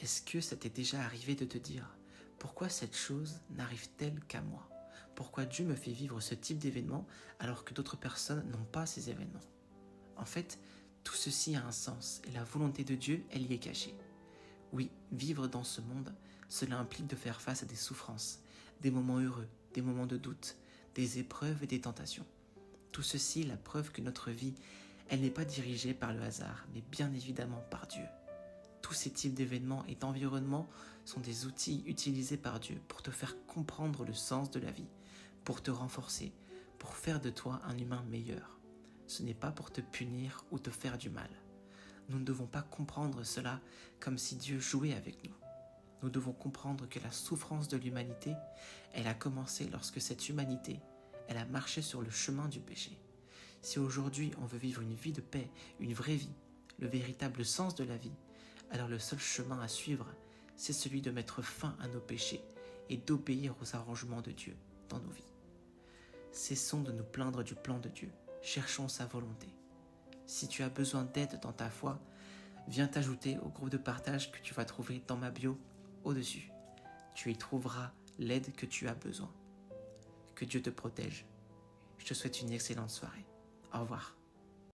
Est-ce que ça t'est déjà arrivé de te dire « Pourquoi cette chose n'arrive-t-elle qu'à moi ? Pourquoi Dieu me fait vivre ce type d'événement alors que d'autres personnes n'ont pas ces événements ?» En fait, tout ceci a un sens et la volonté de Dieu, elle y est cachée. Oui, vivre dans ce monde, cela implique de faire face à des souffrances, des moments heureux, des moments de doute, des épreuves et des tentations. Tout ceci est la preuve que notre vie, elle n'est pas dirigée par le hasard, mais bien évidemment par Dieu. Tous ces types d'événements et d'environnements sont des outils utilisés par Dieu pour te faire comprendre le sens de la vie, pour te renforcer, pour faire de toi un humain meilleur. Ce n'est pas pour te punir ou te faire du mal. Nous ne devons pas comprendre cela comme si Dieu jouait avec nous. Nous devons comprendre que la souffrance de l'humanité, elle a commencé lorsque cette humanité, elle a marché sur le chemin du péché. Si aujourd'hui on veut vivre une vie de paix, une vraie vie, le véritable sens de la vie, alors le seul chemin à suivre, c'est celui de mettre fin à nos péchés et d'obéir aux arrangements de Dieu dans nos vies. Cessons de nous plaindre du plan de Dieu, cherchons sa volonté. Si tu as besoin d'aide dans ta foi, viens t'ajouter au groupe de partage que tu vas trouver dans ma bio au-dessus. Tu y trouveras l'aide que tu as besoin. Que Dieu te protège. Je te souhaite une excellente soirée. Au revoir.